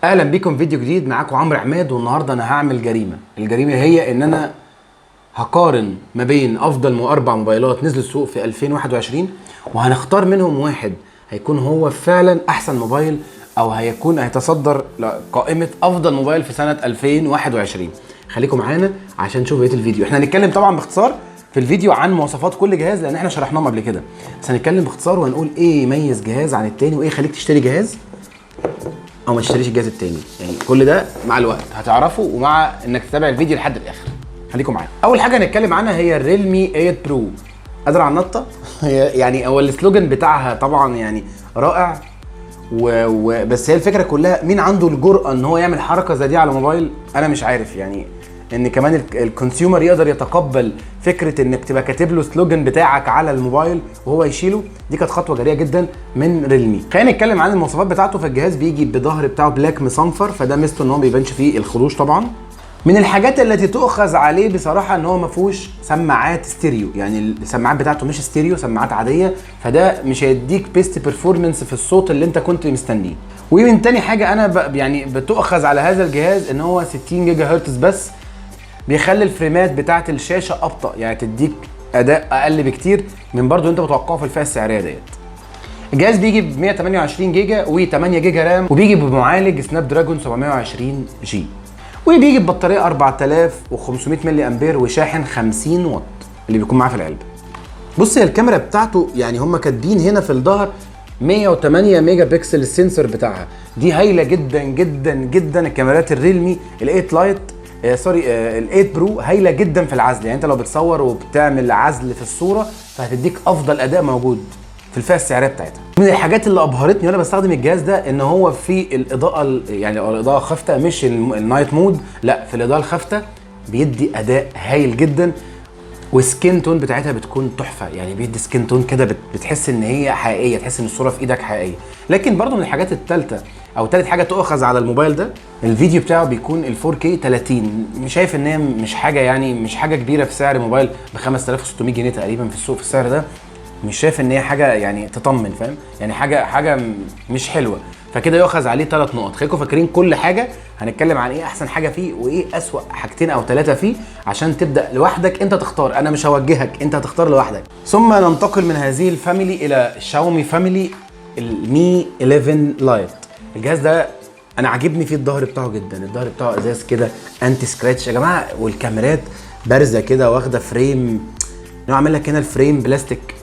اهلا بيكم فيديو جديد. معاكم عمرو عماد، والنهارده انا هعمل جريمه. الجريمه هي ان انا هقارن ما بين افضل اربع موبايلات نزلوا السوق في 2021، وهنختار منهم واحد هيكون هو فعلا احسن موبايل، او هيتصدر قائمه افضل موبايل في سنه 2021. خليكم معانا عشان تشوفوا بقيه الفيديو. احنا هنتكلم طبعا باختصار في الفيديو عن مواصفات كل جهاز، لان احنا شرحناهم قبل كده، بس هنتكلم باختصار وهنقول ايه يميز جهاز عن التاني، وايه يخليك تشتري جهاز او ما تشتريش الجهاز التاني. يعني كل ده مع الوقت هتعرفه، ومع انك تتابع الفيديو لحد الاخر. خليكم معايا. اول حاجه هنتكلم عنها هي الريلمي 8 برو. قادر على النطه. يعني هو السلوجان بتاعها طبعا يعني رائع، بس هي الفكره كلها مين عنده الجرأه ان هو يعمل حركه زي دي على موبايل؟ انا مش عارف. يعني ان كمان الكونسيومر يقدر يتقبل فكره انك تبقى كاتب له سلوجان بتاعك على الموبايل وهو يشيله. دي كانت خطوه جريئه جدا من ريلمي. خلينا نتكلم عن المواصفات بتاعته. فالجهاز بيجي بظهر بتاعه بلاك مصنفر، فده ميزته ان هو ما بيبانش فيه الخدوش. طبعا من الحاجات التي تؤخذ عليه بصراحه ان هو ما فيهوش سماعات ستيريو، يعني السماعات بتاعته مش ستيريو، سماعات عاديه، فده مش هيديك بيست بيرفورمانس في الصوت اللي انت كنت مستنيه. ومن تاني حاجه انا يعني بتؤخذ على هذا الجهاز ان هو 60 جيجا هرتز بس، بيخلي الفريمات بتاعه الشاشه ابطا، يعني تديك اداء اقل بكتير من برضو انت متوقعه في الفئه السعريه ديت. الجهاز بيجي ب 128 جيجا و8 جيجا رام، وبيجي بمعالج سناب دراجون 720 جي، وبيجي ببطاريه 4500 ملي امبير، وشاحن 50 واط اللي بيكون معاه في العلبه. بص، هي الكاميرا بتاعته يعني هم كاتبين هنا في الظهر 108 ميجا بكسل السنسور بتاعها، دي هايله جدا جدا جدا. الكاميرات الريلمي ال8 لايت ال8 برو هايله جدا في العزل، يعني انت لو بتصور وبتعمل عزل في الصوره فهتديك افضل اداء موجود في الفئه السعريه بتاعتها. من الحاجات اللي ابهرتني وانا بستخدم الجهاز ده ان هو في الاضاءه، يعني الاضاءه خافته، مش النايت مود، لا، في الاضاءه الخافته بيدي اداء هايل جدا، والسكين تون بتاعتها بتكون تحفه، يعني بيدي سكين تون كده بتحس ان هي حقيقيه، تحس ان الصوره في ايدك حقيقيه. لكن برضو من الحاجات الثالثه او ثالث حاجه تؤخذ على الموبايل ده، الفيديو بتاعه بيكون ال 4K 30. مش شايف ان هي مش حاجه، يعني مش حاجه كبيره في سعر موبايل ب 5600 جنيه تقريبا في السوق في السعر ده. مش شايف ان هي حاجه يعني تطمن، فاهم؟ يعني حاجه مش حلوه. فكده يؤخذ عليه 3 نقط. خليكم فاكرين كل حاجه هنتكلم عن ايه احسن حاجه فيه وايه اسوأ حاجتين او 3 فيه، عشان تبدا لوحدك انت تختار. انا مش هوجهك، انت هتختار لوحدك. ثم ننتقل من هذه الفاميلي الى شاومي فاميلي المي 11 لايت. الجهاز ده انا عاجبني فيه الظهر بتاعه جدا. الظهر بتاعه ازاز كده انتي سكراتش يا جماعه، والكاميرات بارزه كده واخده فريم، انا عامل لك هنا الفريم بلاستيك،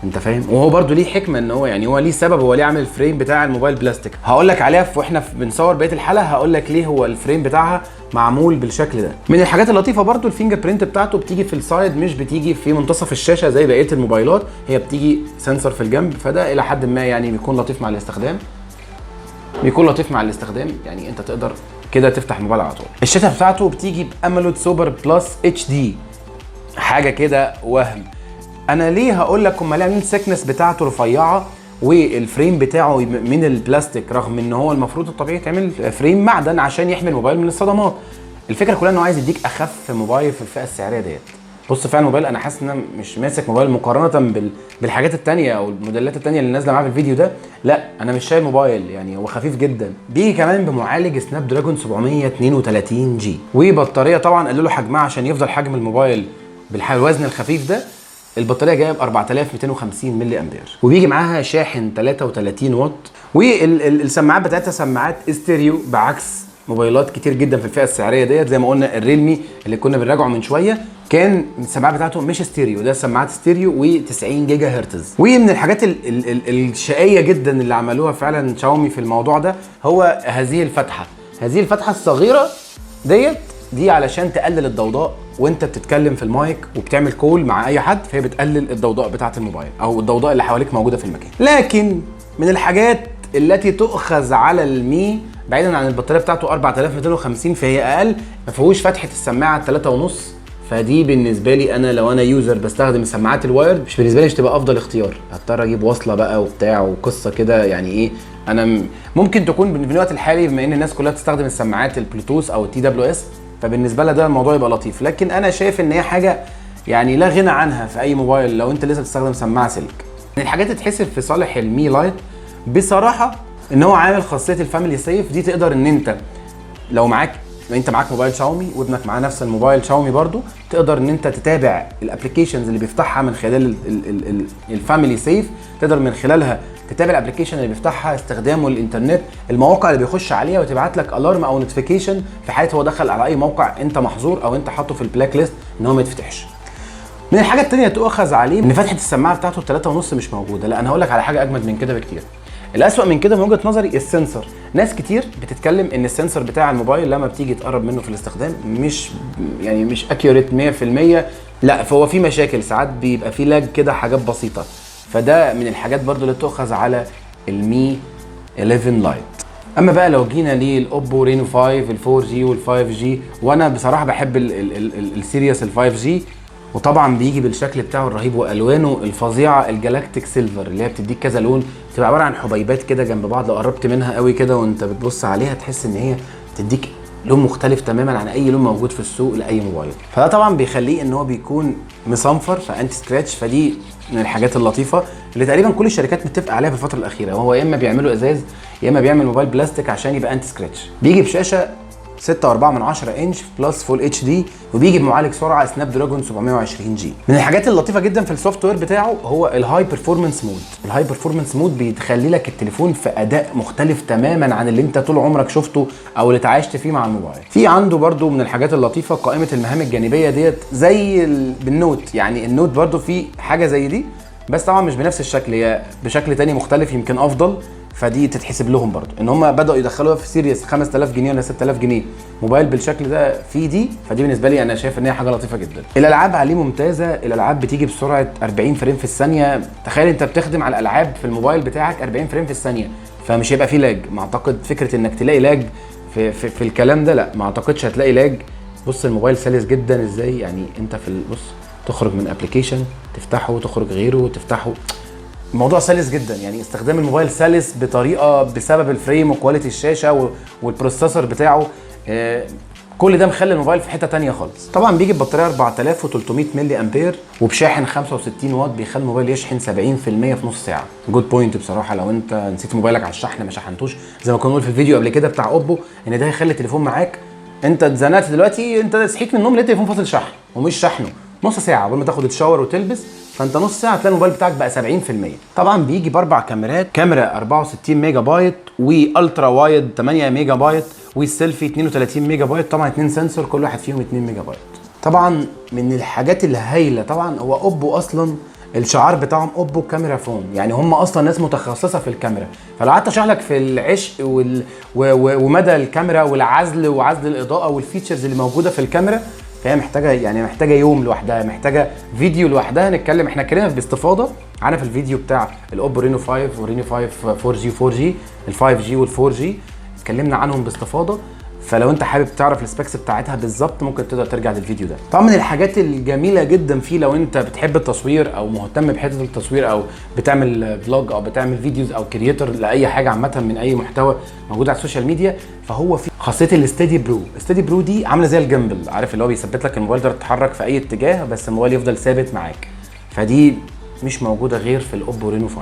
انت فاهم؟ وهو برضو ليه حكمه، ان هو يعني هو ليه سبب، هو ليه عامل الفريم بتاع الموبايل بلاستيك. هقول لك عليها واحنا بنصور بقيه الحلقه، هقول لك ليه هو الفريم بتاعها معمول بالشكل ده. من الحاجات اللطيفه برضو الفينجر برينت بتاعته بتيجي في السايد، مش بتيجي في منتصف الشاشه زي بقيه الموبايلات، هي بتيجي سنسور في الجنب، فده الى حد ما يعني بيكون لطيف مع الاستخدام. يعني انت تقدر كده تفتح الموبايل على طول. الشاشه بتاعته بتيجي باموليد سوبر بلس اتش دي، حاجه كده وهم. انا ليه هقول لك هم ليه عاملين السكنس بتاعته رفيعه والفريم بتاعه من البلاستيك، رغم ان هو المفروض الطبيعي تعمل فريم معدن عشان يحمي الموبايل من الصدمات. الفكره كلها انه عايز يديك اخف موبايل في الفئه السعريه ديت. بص فعلا الموبايل انا حاسس ان انا مش ماسك موبايل مقارنه بالحاجات الثانيه او الموديلات الثانيه اللي نازله معاه في الفيديو ده. لا، انا مش شايل موبايل، يعني هو خفيف جدا. بيجي كمان بمعالج سناب دراجون 732 جي، وبطاريه طبعا قللوا حجمها عشان يفضل حجم الموبايل بالوزن الخفيف ده. البطاريه جايه ب 4250 ملي امبير، وبيجي معاها شاحن 33 واط، والسماعات بتاعتها سماعات استيريو بعكس موبايلات كتير جدا في الفئه السعريه ديت. زي ما قلنا الريلمي اللي كنا بنراجعه من شويه كان السماعات بتاعته مش ستيريو، ده سماعات ستيريو و90 جيجا هرتز. ومن الحاجات الشقيه جدا اللي عملوها فعلا شاومي في الموضوع ده هو هذه الفتحه الصغيره دي علشان تقلل الضوضاء وانت بتتكلم في المايك وبتعمل كول مع اي حد، فهي بتقلل الضوضاء بتاعه الموبايل او الضوضاء اللي حواليك موجوده في المكان. لكن من الحاجات التي تؤخذ على المي، بعيدا عن البطاريه بتاعته 4250، فهي اقل، ما فيهوش فتحه السماعه 3.5. فدي بالنسبه لي انا لو انا يوزر بستخدم السماعات الوايرد، بالنسبه لي مش تبقى افضل اختيار. هضطر اجيب وصله بقى وبتاع وقصه كده، يعني ايه، انا ممكن تكون في الوقت الحالي بما ان الناس كلها بتستخدم السماعات البلوتوث او التي دبليو اس، فبالنسبه لها ده الموضوع يبقى لطيف. لكن انا شايف ان هي حاجه يعني لا غنى عنها في اي موبايل لو انت لسه بتستخدم سماعه سلك. من الحاجات اللي تحسب في صالح المي لايت بصراحه ان هو عامل خاصيه الفاميلي سيف دي. تقدر ان انت لو انت معاك موبايل شاومي وابنك معاه نفس الموبايل شاومي برضو، تقدر ان انت تتابع الابلكيشنز اللي بيفتحها من خلال الفاميلي سيف. تقدر من خلالها تتابع الابلكيشن اللي بيفتحها، استخدامه للانترنت، المواقع اللي بيخش عليها، وتبعت لك الارم او نوتيفيكيشن في حاله هو دخل على اي موقع انت محظور او انت حاطه في البلاك ليست ان هو ما يتفتحش. من الحاجات التانية تؤخذ عليه ان فتحه السماعه بتاعته 3.5 مش موجوده. لا، انا هقول لك على حاجه اجمد من كده بكتير. الاسوأ من كده من وجهه نظري السنسور. ناس كتير بتتكلم ان السنسور بتاع الموبايل لما بتيجي تقرب منه في الاستخدام مش اكيوريت 100%. لا، فهو في مشاكل ساعات، بيبقى في لاج كده، حاجات بسيطه. فده من الحاجات برضو اللي تؤخذ على المي 11 لايت. اما بقى لو جينا للاوبو رينو 5 ال 4 جي وال 5 جي، وانا بصراحه بحب السيريس ال 5 جي، وطبعا بيجي بالشكل بتاعه الرهيب والوانه الفظيعه الجالاكتيك سيلفر اللي هي بتديك كذا لون، بتبقى عباره عن حبيبات كده جنب بعض. لو قربت منها قوي كده وانت بتبص عليها تحس ان هي تديك لون مختلف تماما عن اي لون موجود في السوق لاي موبايل. فده طبعا بيخليه ان هو بيكون مصنفر فانتي سكراتش. فدي من الحاجات اللطيفه اللي تقريبا كل الشركات متفقه عليها في الفتره الاخيره، وهو يا اما بيعملوا ازاز يا اما بيعمل موبايل بلاستيك عشان يبقى انتي سكراتش. بيجي بشاشه 6.4 انش بلس فول اتش دي، وبيجي بمعالج سرعه سناب دراجون 720 جي. من الحاجات اللطيفه جدا في السوفت وير بتاعه هو الهاي بيرفورمانس مود. الهاي بيرفورمانس مود بيخلي لك التليفون في اداء مختلف تماما عن اللي انت طول عمرك شفته او اللي اتعايشت فيه مع الموبايل. في عنده برده من الحاجات اللطيفه قائمه المهام الجانبيه ديت زي بالنوت. يعني النوت برده في حاجه زي دي، بس طبعا مش بنفس الشكل، هي بشكل تاني مختلف يمكن افضل. فدي تتحسب لهم برضو ان هم بداوا يدخلوها في سيريس 5000 جنيه ولا 6000 جنيه موبايل بالشكل ده في دي. فدي بالنسبه لي انا شايف ان هي حاجه لطيفه جدا. الالعاب عليه ممتازه، الالعاب بتيجي بسرعه 40 فريم في الثانيه. تخيل انت بتخدم على الالعاب في الموبايل بتاعك 40 فريم في الثانيه، فمش هيبقى فيه لاج. ما اعتقد فكره انك تلاقي لاج في الكلام ده، لا ما اعتقدش هتلاقي لاج. بص الموبايل سلس جدا ازاي، يعني انت بص تخرج من ابلكيشن تفتحه وتخرج غيره وتفتحه، الموضوع سلس جدا. يعني استخدام الموبايل سلس بطريقه بسبب الفريم وكواليتي الشاشه والبروسيسور بتاعه. كل ده مخلي الموبايل في حته تانية خالص. طبعا بيجي ببطاريه 4300 ملي امبير وبشاحن 65 واط، بيخلي الموبايل يشحن 70% في نص ساعه. جود بوينت بصراحه. لو انت نسيت موبايلك على الشحن ما شحنتوش زي ما كنا بنقول في الفيديو قبل كده بتاع اوبو، ان ده هيخلي التليفون معاك انت اتزنقت دلوقتي، انت صحيت من النوم لقيت التليفون فاصل شحن ومش شحنه نص ساعه قبل ما تاخد الشاور وتلبس، فانت نص ساعه هتلاقي الموبايل بتاعك بقى 70%. طبعا بيجي باربع كاميرات، كاميرا 64 ميجا بايت والترا وايد 8 ميجا بايت والسيلفي 32 ميجا بايت. طبعا 2 سنسور كل واحد فيهم 2 ميجا بايت. طبعا من الحاجات اللي هايله طبعا هو اوبو اصلا الشعار بتاعهم اوبو كاميرا فون، يعني هم اصلا ناس متخصصه في الكاميرا. فلو قعدت اشرح لك في العشق ومدى الكاميرا والعزل وعزل الاضاءه والفيتشرز اللي موجوده في الكاميرا، فهي محتاجه يوم لوحدها، محتاجه فيديو لوحدها نتكلم. احنا اتكلمنا باستفاضه عنها في الفيديو بتاع الاوبو رينو 5 ورينو 5 4 جي 4 جي ال 5 جي وال 4 جي، اتكلمنا عنهم باستفاضه. فلو انت حابب تعرف السبيكس بتاعتها بالظبط ممكن تقدر ترجع للفيديو ده. طبعا من الحاجات الجميله جدا فيه لو انت بتحب التصوير او مهتم بحته التصوير او بتعمل فلوج او بتعمل فيديوز او كرييتور لاي حاجه عامه من اي محتوى موجود على السوشيال ميديا، فهو في خاصيه الاستدي برو. الاستدي برو دي عامله زي الجيمبل، عارف اللي هو بيثبت لك الموبايل تقدر تتحرك في اي اتجاه بس الموبايل يفضل ثابت معاك. فدي مش موجوده غير في الاوبو رينو 5.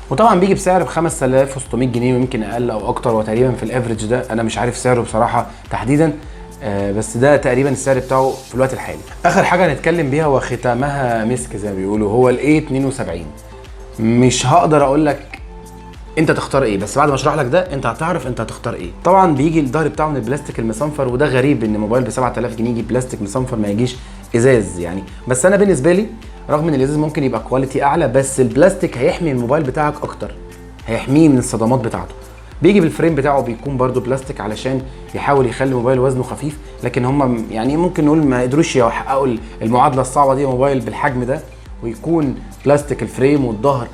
وطبعا بيجي بسعر ب 5600 جنيه ويمكن اقل او اكتر، وتقريبا في الافريج ده انا مش عارف سعره بصراحه تحديدا، بس ده تقريبا السعر بتاعه في الوقت الحالي. اخر حاجه هنتكلم بيها وختامها مسك زي ما بيقولوا هو الاي 72. مش هقدر اقول لك انت تختار ايه، بس بعد ما اشرح لك ده انت هتعرف انت هتختار ايه. طبعا بيجي الظهر بتاعه من البلاستيك المصنفر، وده غريب ان موبايل ب 7000 جنيه يجي بلاستيك مصنفر ما يجيش ازاز يعني. بس انا بالنسبه لي رغم ان الازاز ممكن يبقى كواليتي اعلى، بس البلاستيك هيحمي الموبايل بتاعك اكتر، هيحميه من الصدمات بتاعته. بيجي بالفريم بتاعه بيكون برده بلاستيك علشان يحاول يخلي الموبايل وزنه خفيف، لكن هم يعني ممكن نقول ما قدروش يحققوا المعادله الصعبه دي. موبايل بالحجم ده ويكون بلاستيك الفريم والظهر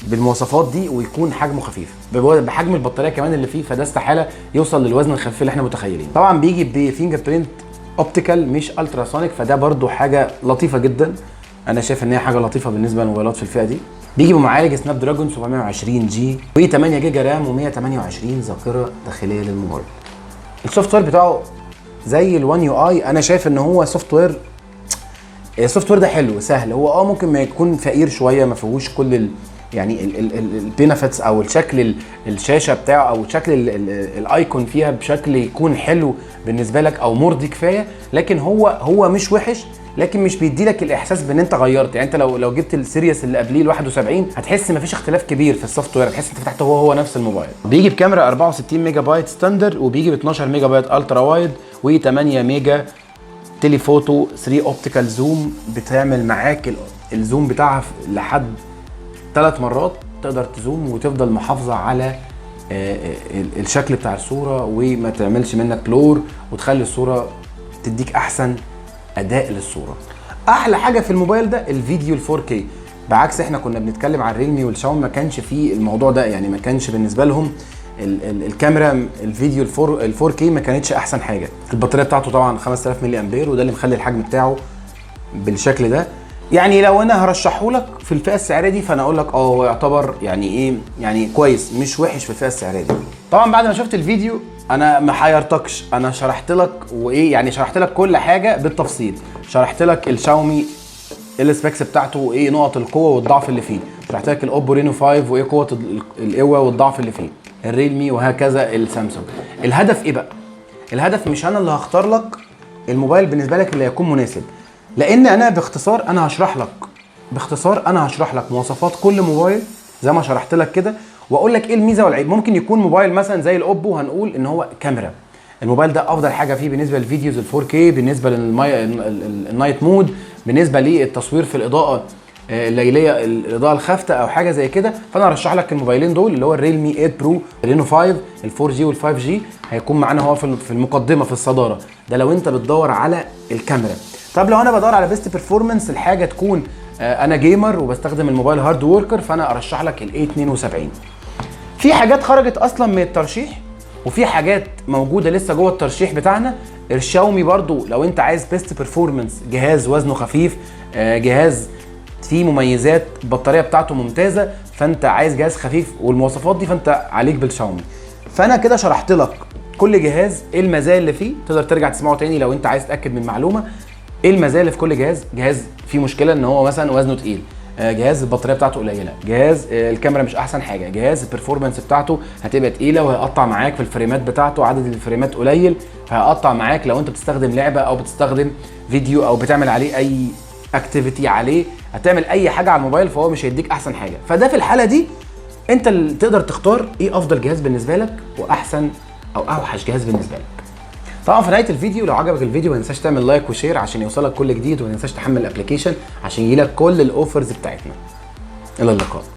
بالمواصفات دي ويكون حجمه خفيف بحجم البطاريه كمان اللي فيه، فده استحاله يوصل للوزن الخفيف اللي احنا متخيلين. طبعا بيجي بفينجر برينت اوبتيكال مش الترا سونيك، فده برده حاجه لطيفه جدا. انا شايف ان هي حاجه لطيفه بالنسبه للموبايلات في الفئه دي. بيجي بمعالج سناب دراجون 720 جي و8 جيجا رام و128 ذاكره داخليه للموبايل. السوفت وير بتاعه زي الوان يو اي، انا شايف ان هو سوفت وير ده حلو سهل. هو ممكن ما يكون فقير شويه، ما فيهوش يعني البينافيتس او الشكل الشاشه بتاعه او شكل الايكون فيها بشكل يكون حلو بالنسبه لك او مرضي كفايه، لكن هو مش وحش، لكن مش بيدي لك الاحساس بان انت غيرت. يعني انت لو جبت السيريس اللي قبليه ال 71 هتحس مفيش اختلاف كبير في السوفت وير، هتحس انت فتحته هو نفس الموبايل. بيجي بكاميرا 64 ميجا بايت ستاندرد، وبيجي ب 12 ميجا بايت الترا وايد، و8 ميجا تيليفوتو 3 اوبتيكال زوم، بتعمل معاك الزوم بتاعها لحد 3 مرات، تقدر تزوم وتفضل محافظه على الشكل بتاع الصوره وما تعملش منك بلور، وتخلي الصوره تديك احسن اداء للصوره. احلى حاجه في الموبايل ده الفيديو ال 4K، بعكس احنا كنا بنتكلم عن الريلمي والشاومي ما كانش فيه الموضوع ده، يعني ما كانش بالنسبه لهم الكاميرا الفيديو ال 4K ما كانتش احسن حاجه. البطاريه بتاعته طبعا 5000 ملي امبير، وده اللي مخلي الحجم بتاعه بالشكل ده. يعني لو انا هرشحه لك في الفئه السعريه دي فانا اقول لك هو يعتبر يعني ايه، يعني كويس مش وحش في الفئه السعريه دي. طبعا بعد ما شفت الفيديو انا ما حيرتكش، انا شرحت لك وايه، يعني شرحت لك كل حاجه بالتفصيل، شرحت لك الشاومي السبيكس بتاعته وايه نقط القوه والضعف اللي فيه، شرحت لك الاوبو رينو 5 وايه قوه القوه والضعف اللي فيه، الريلمي وهكذا السامسونج. الهدف ايه بقى؟ الهدف مش انا اللي هختار لك الموبايل بالنسبه لك اللي هيكون مناسب، لان انا باختصار انا هشرح لك مواصفات كل موبايل زي ما شرحت لك كده، واقول لك ايه الميزه والعيب. ممكن يكون موبايل مثلا زي الاوبو هنقول ان هو كاميرا، الموبايل ده افضل حاجه فيه بالنسبه للفيديوز ال 4K، بالنسبه للنايت مود، بالنسبه للتصوير في الاضاءه الليليه، الاضاءه الخافته او حاجه زي كده. فانا ارشح لك الموبايلين دول اللي هو الريلمي 8 برو، رينو 5 ال 4G وال 5G هيكون معانا هو في المقدمه في الصداره، ده لو انت بتدور على الكاميرا. طب لو انا بدور على بيست بيرفورمانس، الحاجه تكون انا جيمر وبستخدم الموبايل هارد وركر، فانا ارشح لك ال A72. في حاجات خرجت اصلا من الترشيح، وفي حاجات موجوده لسه جوه الترشيح بتاعنا. الشاومي برضو لو انت عايز بيست بيرفورمانس، جهاز وزنه خفيف، جهاز فيه مميزات، البطاريه بتاعته ممتازه، فانت عايز جهاز خفيف والمواصفات دي، فانت عليك بالشاومي. فانا كده شرحت لك كل جهاز ايه المزايا اللي فيه، تقدر ترجع تسمعه تاني لو انت عايز تتاكد من معلومه ايه المزايا اللي في كل جهاز. جهاز فيه مشكله ان هو مثلا وزنه تقيل، جهاز البطاريه بتاعته قليله، جهاز الكاميرا مش احسن حاجه، جهاز البرفورمانس بتاعته هتبقى تقيله وهيقطع معاك في الفريمات بتاعته، عدد الفريمات قليل فهيقطع معاك لو انت بتستخدم لعبه او بتستخدم فيديو او بتعمل عليه اي اكتيفيتي عليه، هتعمل اي حاجه على الموبايل، فهو مش هيديك احسن حاجه. فده في الحاله دي انت اللي تقدر تختار ايه افضل جهاز بالنسبه لك واحسن او اوحش جهاز بالنسبه لك. طبعا في نهايه الفيديو لو عجبك الفيديو ما تنساش تعمل لايك وشير عشان يوصلك كل جديد، وما تنساش تحمل الابلكيشن عشان يجيلك كل الاوفرز بتاعتنا. الى اللقاء.